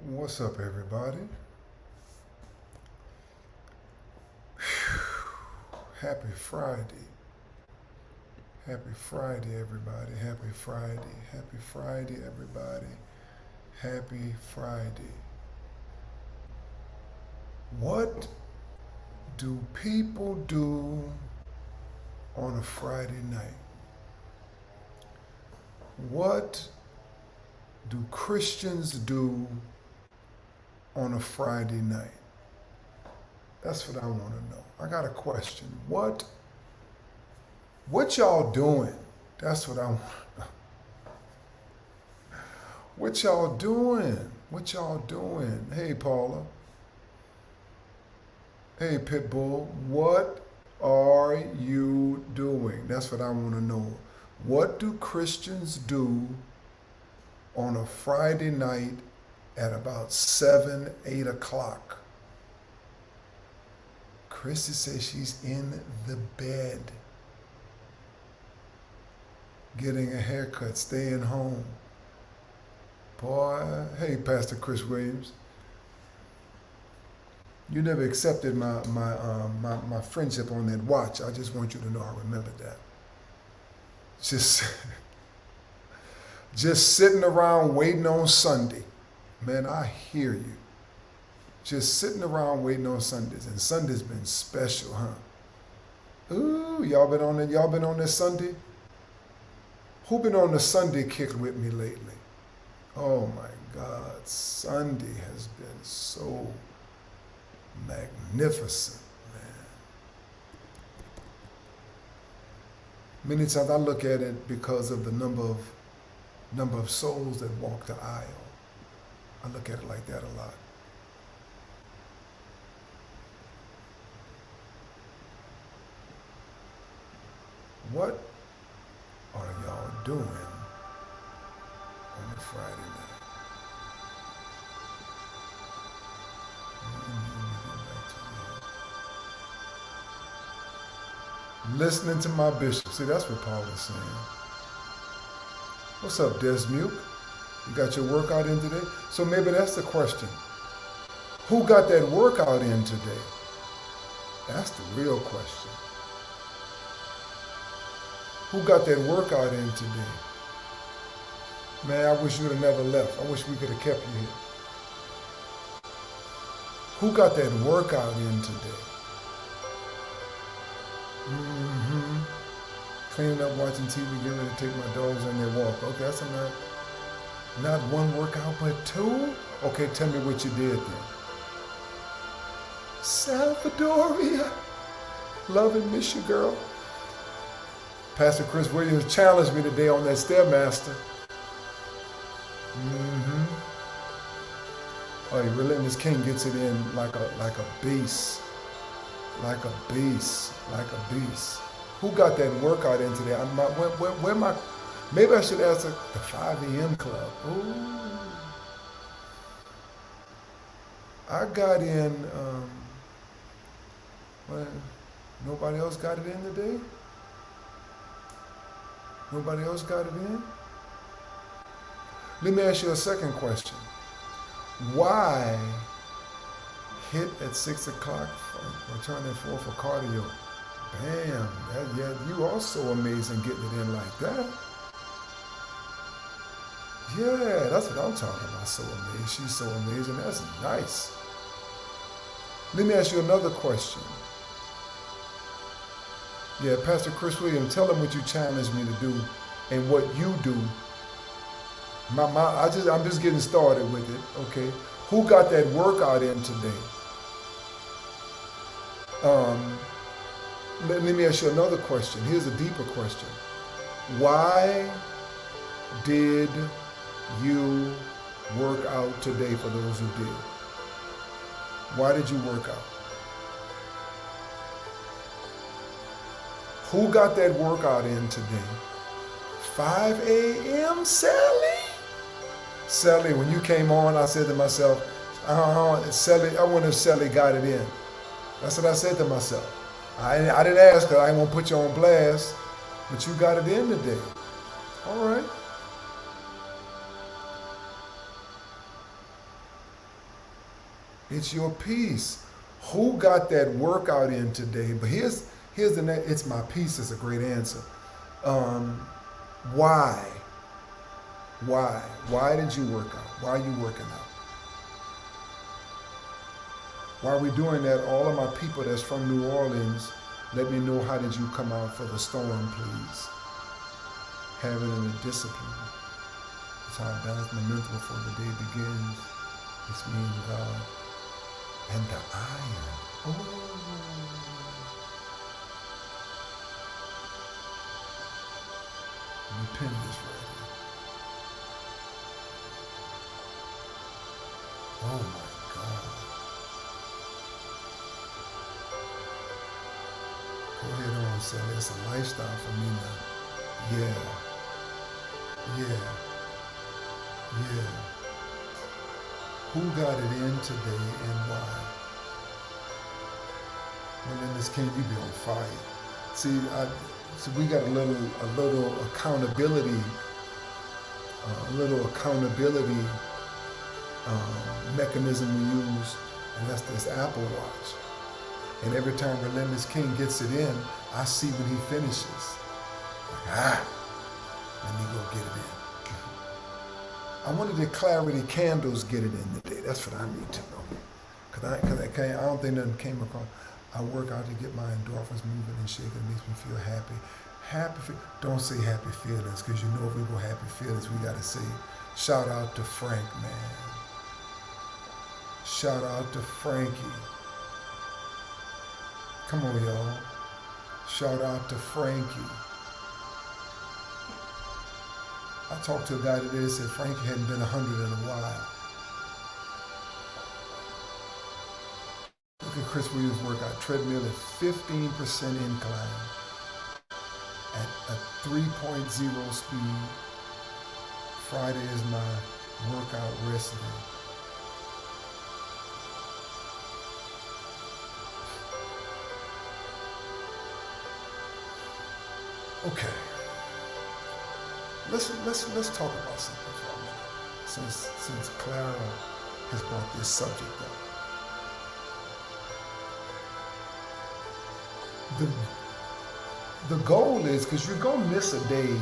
What's up, everybody? Happy Friday. Happy Friday, everybody. Happy Friday. Happy Friday, everybody. Happy Friday. What do people do on a Friday night? What do Christians do on a Friday night? That's what I want to know. I got a question. What y'all doing? That's what I want to know. What y'all doing? What y'all doing? Hey, Paula. Hey, Pitbull. What are you doing? That's what I want to know. What do Christians do on a Friday night at about 7, 8 o'clock? Christy says she's in the bed, getting a haircut, staying home. Boy, hey, Pastor Chris Williams. You never accepted my friendship on that watch. I just want you to know I remember that. Just just sitting around waiting on Sunday. Man, I hear you. Just sitting around waiting on Sundays. And Sunday's been special, huh? Ooh, y'all been on this Sunday? Who been on the Sunday kick with me lately? Oh my God, Sunday has been so magnificent, man. Many times I look at it because of the number of souls that walk the aisle. I look at it like that a lot. What are y'all doing on a Friday night? Let me get back to you. Listening to my bishop. See, that's what Paul is saying. What's up, Desmuke? You got your workout in today? So maybe that's the question. Who got that workout in today? That's the real question. Who got that workout in today? Man, I wish you would have never left. I wish we could have kept you here. Who got that workout in today? Mm-hmm. Cleaning up, watching TV, getting ready to take my dogs on their walk. Okay, that's not one workout, but two? Okay, tell me what you did then. Salvadoria. Love and miss you, girl. Pastor Chris Williams challenged me today on that Stairmaster. Mm-hmm. Oh, Relentless King gets it in like a beast. Like a beast. Like a beast. Who got that workout in today? Where my maybe I should ask the 5 a.m. club. Ooh. I got in well, nobody else got it in today? Nobody else got it in? Let me ask you a second question. Why hit at 6 o'clock or turn at 4 for cardio? Bam, you are so amazing getting it in like that. Yeah, that's what I'm talking about, so amazing. She's so amazing, that's nice. Let me ask you another question. Yeah, Pastor Chris Williams, tell them what you challenged me to do and what you do. I'm just getting started with it, okay? Who got that workout in today? Let me ask you another question. Here's a deeper question. Why did you work out today for those who did? Why did you work out? Who got that workout in today? 5 a.m. Sally? Sally, when you came on, I said to myself, Sally, I wonder if Sally got it in. That's what I said to myself. I didn't ask her, I didn't want to put you on blast, but you got it in today. All right. It's your peace. Who got that workout in today? But here's the next. It's my peace is a great answer. Why? Why? Why did you work out? Why are you working out? While we're doing that, all of my people that's from New Orleans, let me know how did you come out for the storm, please. Have it in a discipline. It's how I balance my mental before the day begins. It's me and God. And the iron. Oh. Let me pin this right here. Oh my God. Go ahead on and say it's a lifestyle for me now. Yeah. Yeah. Yeah. Who got it in today and why? Well, then this King, you be on fire. See, so we got a little accountability mechanism we use, and that's this Apple Watch. And every time Relentless King gets it in, I see when he finishes. Like, let me go get it in. I wanted the Clarity Candles get it in today. That's what I need to know. Cause I don't think nothing came across. I work out to get my endorphins moving and shaking. It makes me feel happy. Don't say happy feelings, because you know if we go happy feelings, we gotta say, shout out to Frank, man. Shout out to Frankie. Come on, y'all. Shout out to Frankie. I talked to a guy today that said Frankie hadn't been 100 in a while. Look at Chris Williams' workout. Treadmill at 15% incline at a 3.0 speed. Friday is my workout rest day. Okay. Let's talk about something for a minute. Since Clara has brought this subject up. The goal is, because you're gonna miss a day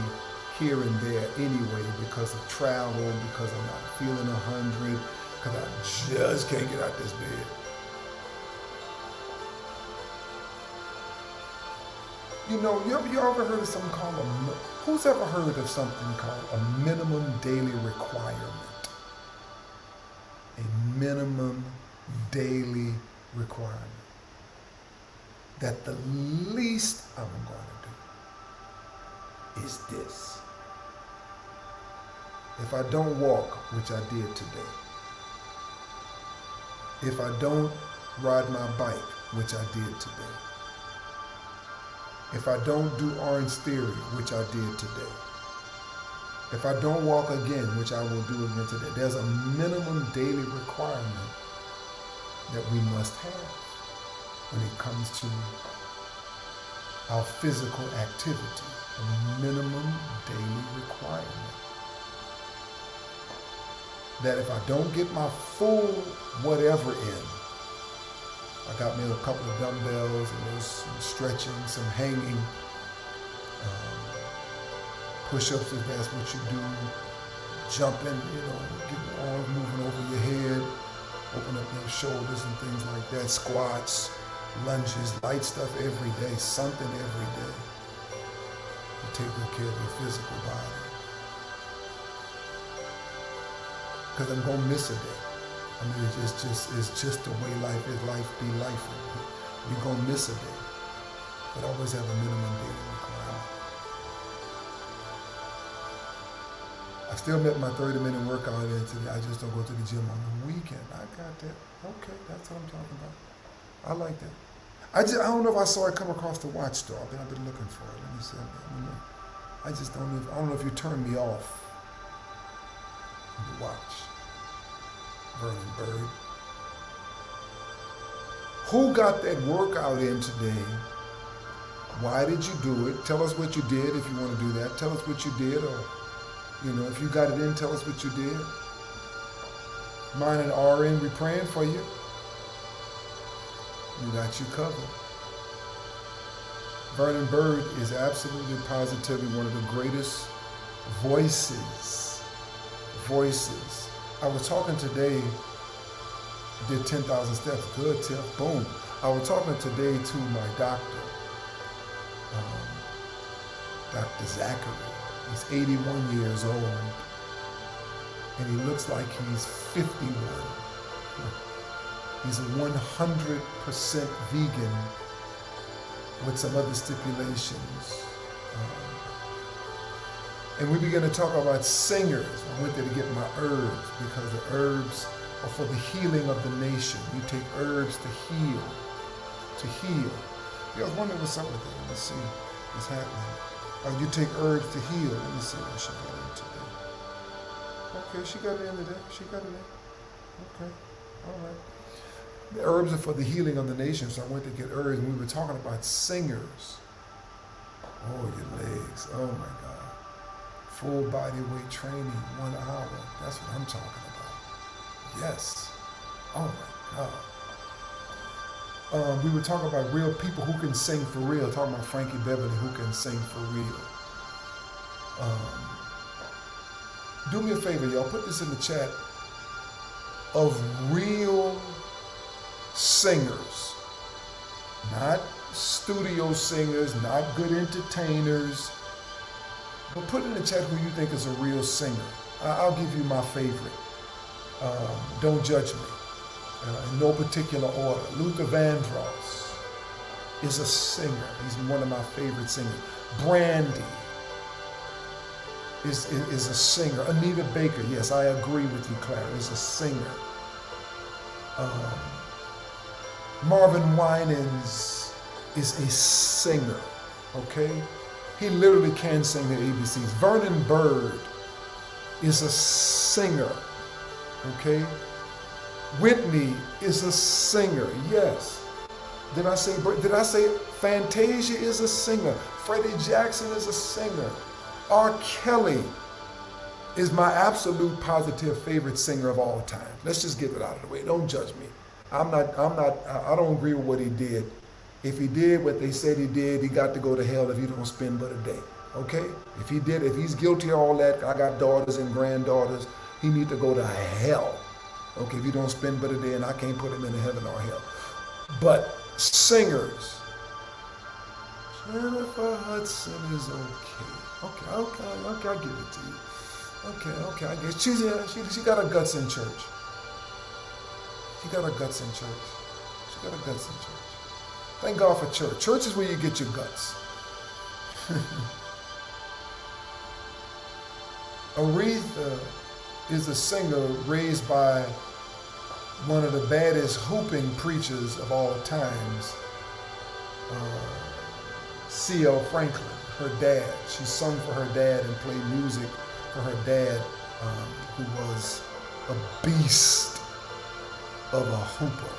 here and there anyway because of travel, because I'm not feeling 100, because I just can't get out this bed. You know, you ever heard of something called who's ever heard of something called a minimum daily requirement? A minimum daily requirement. That the least I'm going to do is this. If I don't walk, which I did today. If I don't ride my bike, which I did today. If I don't do Orange Theory, which I did today. If I don't walk again, which I will do again today. There's a minimum daily requirement that we must have when it comes to our physical activity. A minimum daily requirement. That if I don't get my full whatever in, I got me a couple of dumbbells and some stretching, some hanging, push-ups if that's what you do, jumping, get the arms moving over your head, open up your shoulders and things like that, squats, lunges, light stuff every day, something every day to take good care of your physical body. Because I'm going to miss a day. I mean, it's just the way life is. Life be life. You're going to miss a day. But always have a minimum daily requirement. I still met my 30-minute workout in today. I just don't go to the gym on the weekend. I got that. Okay, that's what I'm talking about. I like that. I don't know if I saw it come across the watch though. I've been looking for it. Let me see. I just don't know. I don't know if you turned me off the watch. Vernon Bird. Who got that workout in today? Why did you do it? Tell us what you did if you want to do that. Tell us what you did, or if you got it in, tell us what you did. Mine and RN, we praying for you. We got you covered. Vernon Bird is absolutely positively one of the greatest voices. Voices. I was talking today, did 10,000 steps. Good, Tiff. Boom. I was talking today to my doctor, Dr. Zachary. He's 81 years old, and he looks like he's 51. He's a 100% vegan with some other stipulations. And we began to talk about singers. I went there to get my herbs because the herbs are for the healing of the nation. You take herbs to heal. To heal. Yeah, I was wondering what's up with that. Let's see what's happening. You take herbs to heal. Let me see what she got in today. Okay, she got it in today. She got it in. Okay, all right. The herbs are for the healing of the nation, so I went to get herbs, and we were talking about singers. Oh, your legs. Oh, my God. Full body weight training, 1 hour. That's what I'm talking about. Yes. Oh, my God. We were talking about real people who can sing for real, talking about Frankie Beverly who can sing for real. Do me a favor, y'all. Put this in the chat of real singers, not studio singers, not good entertainers, but put in the chat who you think is a real singer. I'll give you my favorite. Don't judge me. In no particular order. Luther Vandross is a singer. He's one of my favorite singers. Brandy is a singer. Anita Baker, yes, I agree with you, Clara, is a singer. Marvin Winans is a singer, okay? He literally can sing the ABCs. Vernon Bird is a singer, okay? Whitney is a singer, yes. Did I say Fantasia is a singer? Freddie Jackson is a singer. R. Kelly is my absolute positive favorite singer of all time. Let's just get it out of the way. Don't judge me. I don't agree with what he did. If he did what they said he did, he got to go to hell if he don't spend but a day. Okay? If he's guilty of all that, I got daughters and granddaughters, he need to go to hell. Okay, if you don't spend but a day, and I can't put him in heaven or hell. But singers, Jennifer Hudson is okay. Okay, I give it to you. Okay, I guess she got her guts in church. She got her guts in church. Thank God for church. Church is where you get your guts. Aretha is a singer raised by one of the baddest hooping preachers of all times, C.L. Franklin, her dad. She sung for her dad and played music for her dad, who was a beast of a hooper,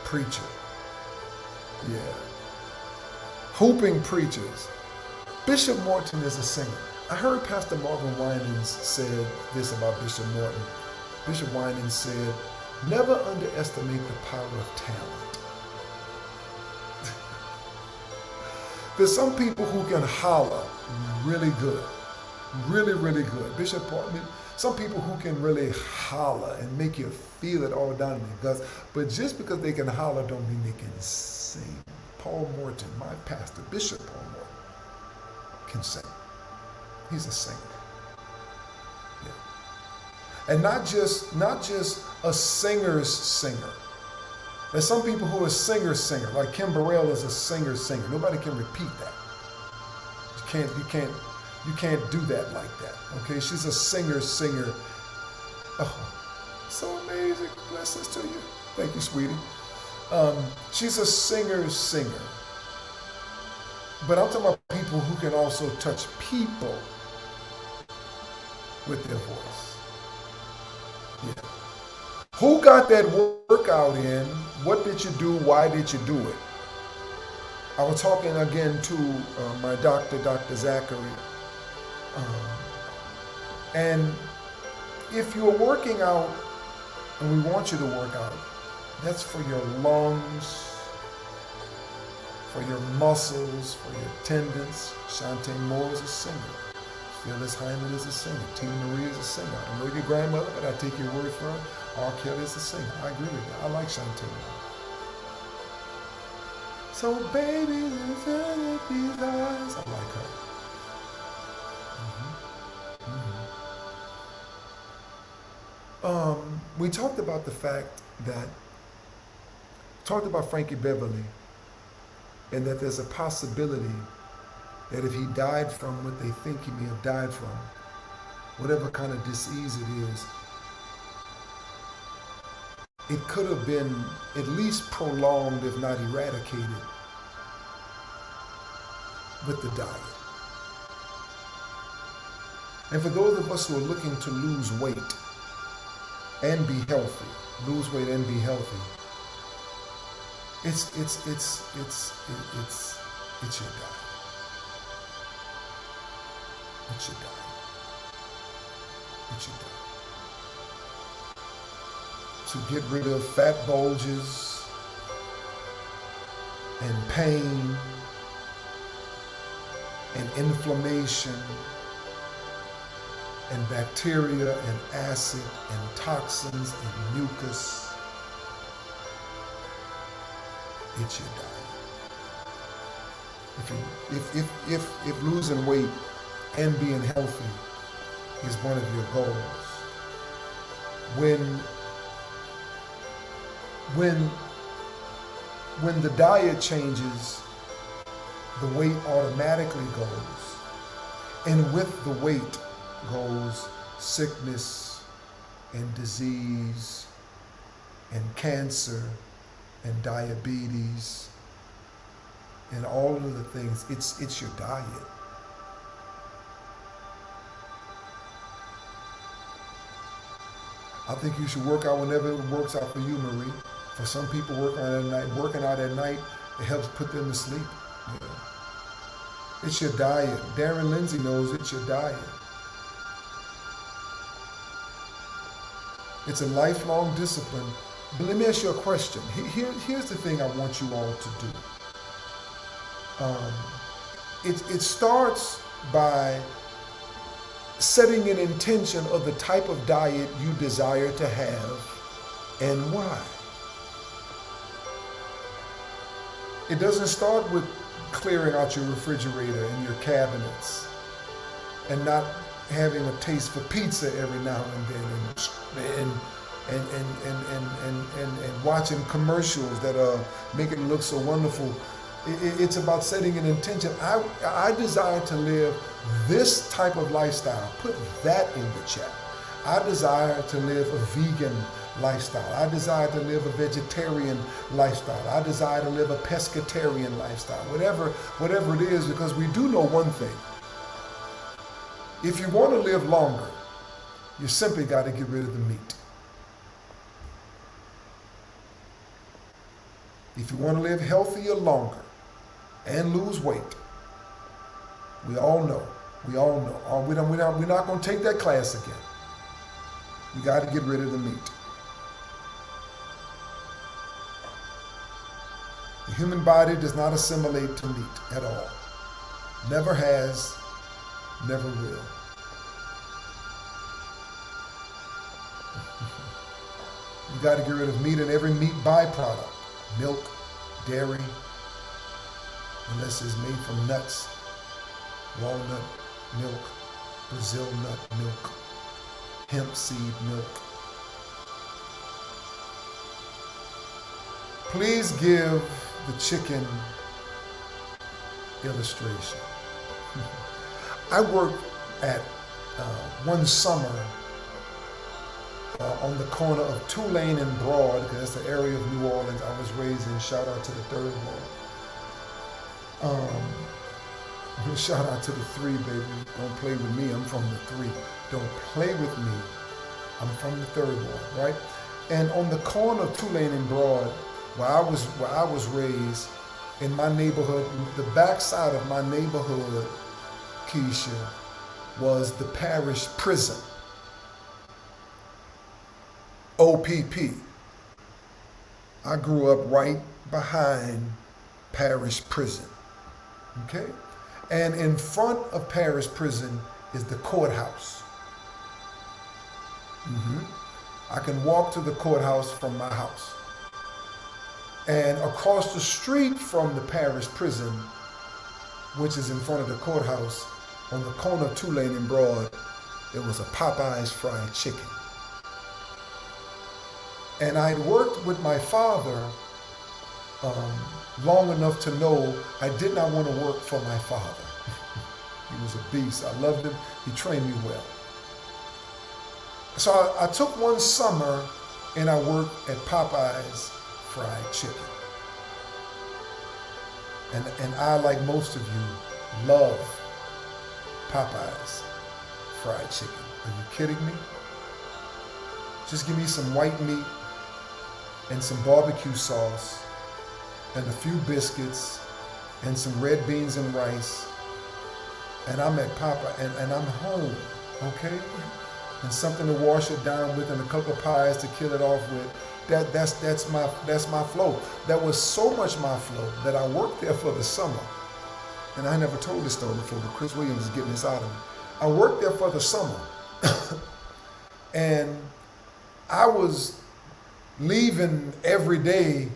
preacher. Yeah. Hooping preachers. Bishop Morton is a singer. I heard Pastor Marvin Winans said this about Bishop Morton. Bishop Winans said, never underestimate the power of talent. There's some people who can holler really good. Really, really good. Bishop Morton, some people who can really holler and make you feel it all down in your guts. But just because they can holler don't mean they can sing. Paul Morton, my pastor, Bishop Paul Morton, can sing. He's a singer. Yeah. And not just a singer's singer. There's some people who are singer, like Kim Burrell is a singer. Nobody can repeat that. You can't do that like that. Okay, she's a singer. Oh, so amazing. Blessings to you. Thank you, sweetie. She's a singer. But I'm talking about people who can also touch people with their voice. Yeah. Who got that workout in? What did you do? Why did you do it? I was talking again to my doctor, Dr. Zachary. And if you're working out, and we want you to work out, That's for your lungs, for your muscles, for your tendons. Shantae Moore is a singer. Phyllis Hyman is a singer. Tina Marie is a singer. I don't know your grandmother, but I take your word for it. R. Kelly is a singer. I agree with that. I like Shantae Moore. So baby, there's these eyes. I like her. We talked about the fact that, talked about Frankie Beverly, and that there's a possibility that if he died from what they think he may have died from, whatever kind of disease it is, it could have been at least prolonged, if not eradicated, with the diet. And for those of us who are looking to lose weight and be healthy, lose weight and be healthy, it's your diet. It's your diet. It's your diet. To get rid of fat bulges and pain and inflammation and bacteria and acid and toxins and mucus. It's your diet. If losing weight and being healthy is one of your goals, when the diet changes, the weight automatically goes, and with the weight goes sickness and disease and cancer and diabetes and all of the things. It's your diet. I think you should work out whenever it works out for you, Marie. For some people, working out at night, it helps put them to sleep. Yeah. It's your diet. Darren Lindsay knows it's your diet. It's a lifelong discipline. But let me ask you a question. Here's the thing I want you all to do. It starts by setting an intention of the type of diet you desire to have and why. It doesn't start with clearing out your refrigerator and your cabinets and not having a taste for pizza every now and then and watching commercials that make it look so wonderful. It's about setting an intention. I desire to live this type of lifestyle. Put that in the chat. I desire to live a vegan lifestyle. I desire to live a vegetarian lifestyle. I desire to live a pescatarian lifestyle. Whatever it is, because we do know one thing. If you want to live longer, you simply got to get rid of the meat. If you want to live healthier longer and lose weight, we all know. We're not going to take that class again. You got to get rid of the meat. The human body does not assimilate to meat at all. Never has, never will. You got to get rid of meat and every meat byproduct. Milk, dairy, unless it's made from nuts, walnut milk, Brazil nut milk, hemp seed milk. Please give the chicken illustration. I worked at one summer on the corner of Tulane and Broad, because that's the area of New Orleans I was raised in. Shout out to the Third Ward. Shout out to the 3, baby. Don't play with me. I'm from the 3. Don't play with me. I'm from the Third Ward, right? And on the corner of Tulane and Broad, where I was raised, in my neighborhood, the backside of my neighborhood, Keisha, was the parish prison. OPP. I grew up right behind Parish Prison. Okay? And in front of Parish Prison is the courthouse. I can walk to the courthouse from my house. And across the street from the Parish Prison, which is in front of the courthouse, on the corner of Tulane and Broad, there was a Popeye's fried chicken. And I'd worked with my father long enough to know I did not want to work for my father. He was a beast. I loved him. He trained me well. So I took one summer and I worked at Popeye's fried chicken. And I, like most of you, love Popeye's fried chicken. Are you kidding me? Just give me some white meat and some barbecue sauce and a few biscuits and some red beans and rice, and I'm at Popeye and I'm home, okay? And something to wash it down with and a couple of pies to kill it off with. That's my flow. That was so much my flow that I worked there for the summer. And I never told this story before, but Chris Williams is getting this out of me. I worked there for the summer. And I was leaving every day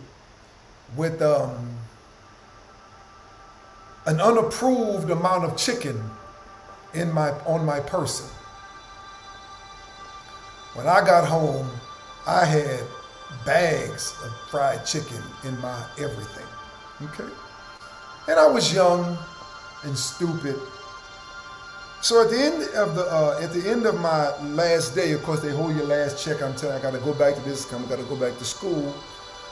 with an unapproved amount of chicken on my person. When I got home, I had bags of fried chicken in my everything. Okay? And I was young and stupid. So at the end of my last day, of course they hold your last check. I'm telling you, I got to go back to this. I got to go back to school.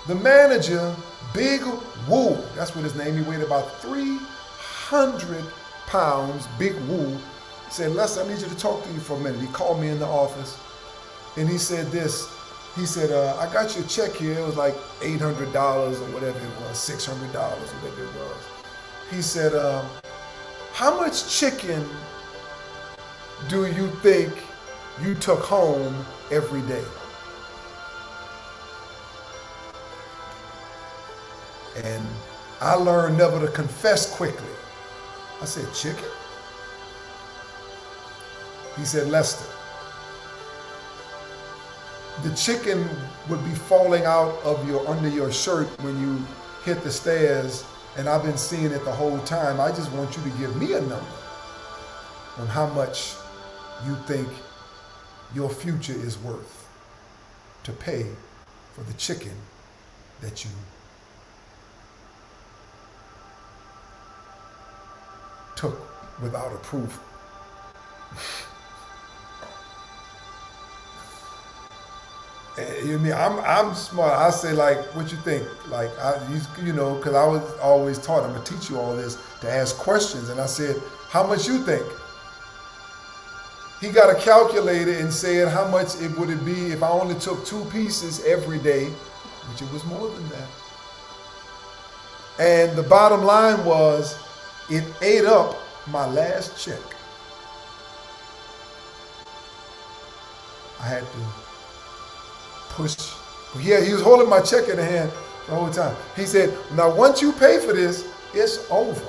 The manager, Big Woo, that's what his name. He weighed about 300 pounds. Big Woo said, "Lester, I need you to talk to you for a minute." He called me in the office, and he said this. He said, "I got your check here. It was like $800 or whatever it was, $600 or whatever it was." He said, "How much chicken do you think you took home every day?" And I learned never to confess quickly. I said, "Chicken?" He said, "Lester, the chicken would be falling out of under your shirt when you hit the stairs, and I've been seeing it the whole time. I just want you to give me a number on how much you think your future is worth to pay for the chicken that you took without approval." You mean I'm smart. I say, like, what you think? Like, because I was always taught, I'm gonna teach you all this, to ask questions. And I said, "How much you think?" He got a calculator and said, "How much would it be if I only took 2 pieces every day?" Which it was more than that. And the bottom line was, it ate up my last check. I had to push. Yeah, he was holding my check in the hand the whole time. He said, "Now once you pay for this, it's over.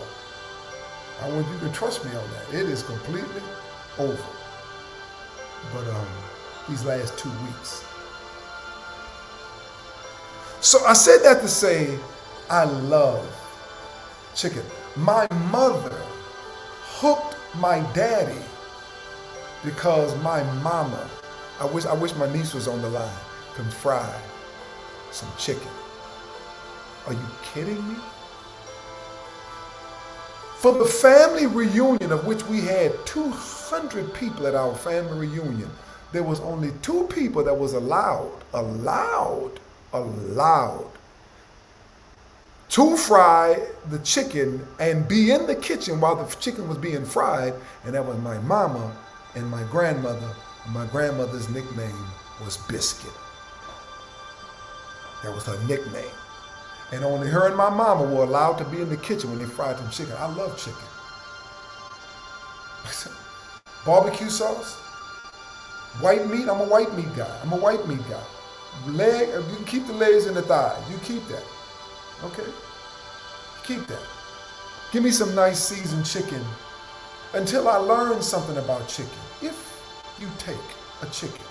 I want you to trust me on that. It is completely over." But these last 2 weeks. So I said that to say, I love chicken. My mother hooked my daddy because my mama, I wish my niece was on the line, can fry some chicken. Are you kidding me? For the family reunion, of which we had 200 people at our family reunion, there was only 2 people that was allowed to fry the chicken and be in the kitchen while the chicken was being fried, and that was my mama and my grandmother. And my grandmother's nickname was Biscuit. That was her nickname. And only her and my mama were allowed to be in the kitchen when they fried them chicken. I love chicken. Barbecue sauce, white meat, I'm a white meat guy. leg, you can keep the legs and the thighs. You keep that. Okay? Keep that. Give me some nice seasoned chicken until I learn something about chicken. If you take a chicken,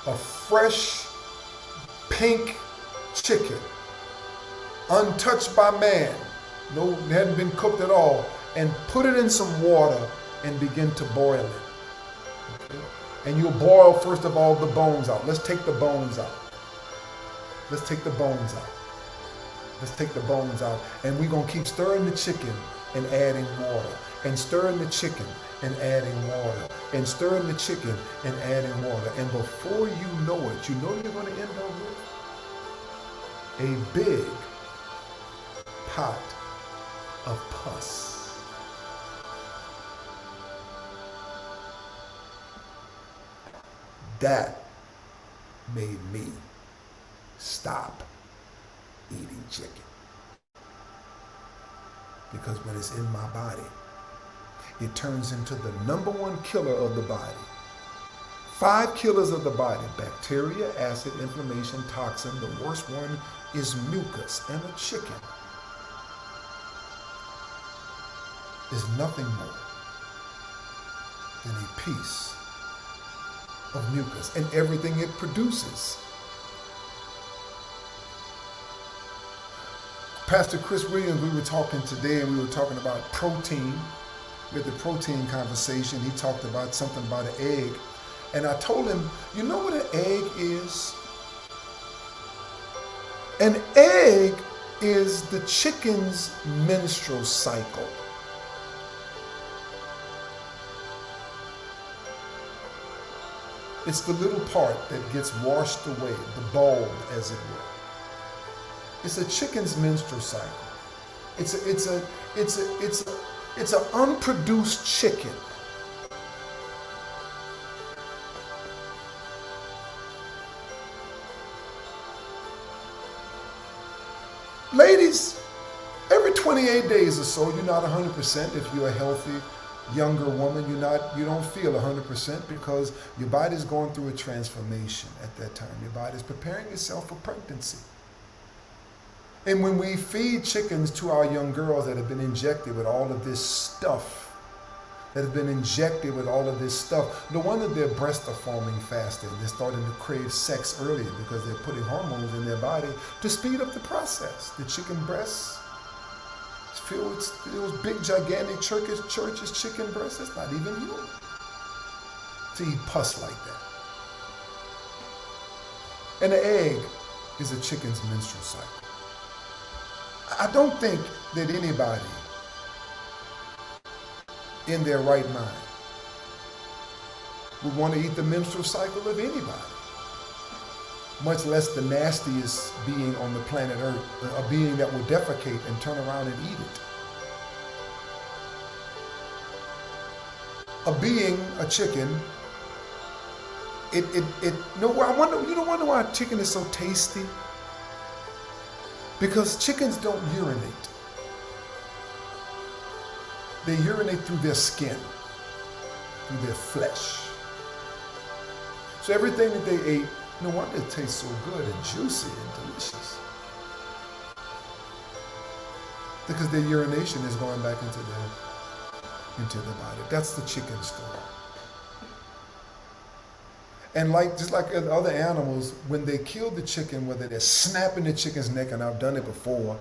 a fresh pink chicken, untouched by man, no, it hadn't been cooked at all, and put it in some water and begin to boil it. Okay? And you'll boil, first of all, the bones out. Let's take the bones out. Let's take the bones out. Let's take the bones out. And we're going to keep stirring the chicken and adding water. And stirring the chicken and adding water. And stirring the chicken and adding water. And before you know it, you know you're going to end up with a big pot of pus. That made me stop eating chicken. Because when it's in my body, it turns into the number one killer of the body. 5 killers of the body: bacteria, acid, inflammation, toxin. The worst one is mucus. And a chicken is nothing more than a piece of mucus and everything it produces. Pastor Chris Williams, we were talking today, and we were talking about protein. We had the protein conversation. He talked about something about an egg. And I told him, you know what an egg is? An egg is the chicken's menstrual cycle. It's the little part that gets washed away, the bulb, as it were. It's a chicken's menstrual cycle. It's an unproduced chicken. Ladies, every 28 days or so, you're not 100% if you're a healthy younger woman. You don't feel 100% because your body's going through a transformation at that time. Your body's preparing itself for pregnancy. And when we feed chickens to our young girls that have been injected with all of this stuff, no wonder their breasts are forming faster. They're starting to crave sex earlier because they're putting hormones in their body to speed up the process. The chicken breasts, feel those big, gigantic churches chicken breasts, that's not even human to eat pus like that. And the egg is a chicken's menstrual cycle. I don't think that anybody in their right mind would want to eat the menstrual cycle of anybody, much less the nastiest being on the planet Earth, a being that will defecate and turn around and eat it. A being, a chicken, no wonder why chicken is so tasty? Because chickens don't urinate. They urinate through their skin, through their flesh. So everything that they ate, no wonder it tastes so good and juicy and delicious. Because their urination is going back into the body. That's the chicken story. And just like other animals, when they kill the chicken, whether they're snapping the chicken's neck, and I've done it before,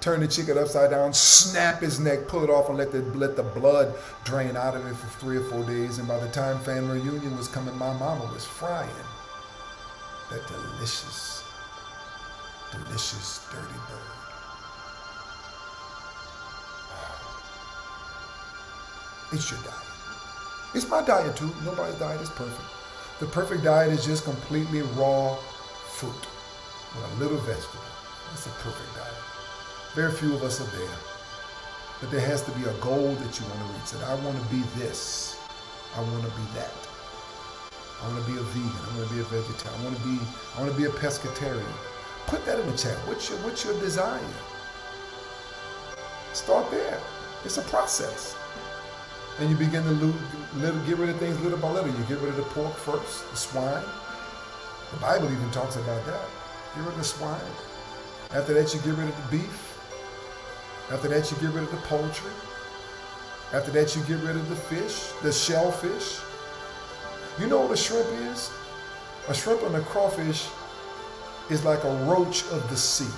turn the chicken upside down, snap his neck, pull it off, and let the blood drain out of it for 3 or 4 days. And by the time family reunion was coming, my mama was frying that delicious, delicious dirty bird. It's your diet. It's my diet too. Nobody's diet is perfect. The perfect diet is just completely raw fruit with a little vegetable. That's a perfect diet. Very few of us are there. But there has to be a goal that you want to reach. That I want to be this. I want to be that. I want to be a vegan. I want to be a vegetarian. I want to be a pescatarian. Put that in the chat. What's your desire? Start there. It's a process. And you begin to get rid of things little by little. You get rid of the pork first, the swine. The Bible even talks about that. Get rid of the swine. After that, you get rid of the beef. After that, you get rid of the poultry. After that, you get rid of the fish, the shellfish. You know what a shrimp is? A shrimp and a crawfish is like a roach of the sea.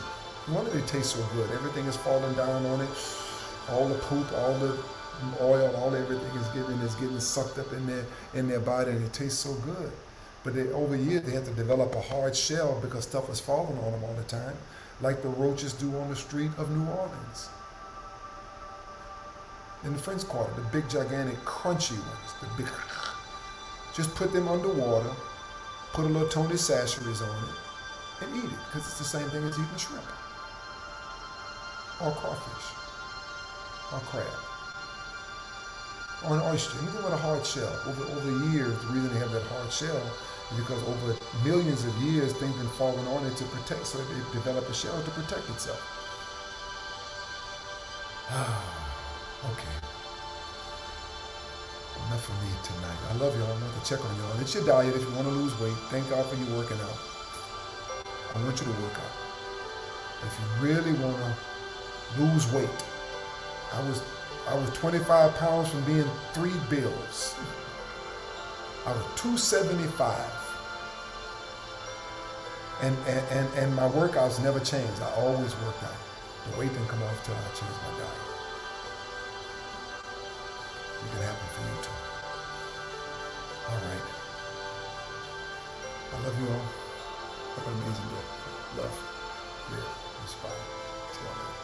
No wonder they taste so good. Everything is falling down on it. All the poop, all the oil, all everything is getting sucked up in their body, and it tastes so good. But over years, they had to develop a hard shell because stuff was falling on them all the time, like the roaches do on the street of New Orleans. In the French Quarter, the big, gigantic, crunchy ones, the big, just put them underwater, put a little Tony Chachere's on it, and eat it, because it's the same thing as eating shrimp, or crawfish, or crab, or an oyster, anything with a hard shell. Over years, the reason they have that hard shell is because over millions of years, things been falling on it to protect, so they develop a shell to protect itself. Okay. Enough for me tonight. I love y'all. I'm going to check on y'all. It's your diet if you want to lose weight. Thank God for you working out. I want you to work out. If you really want to lose weight, I was 25 pounds from being 3 bills. I was 275. And my workouts never changed. I always worked out. The weight didn't come off till I changed my diet. It can happen for you too. All right. I love you all. Have an amazing day. Love. Live. Inspire. See y'all later.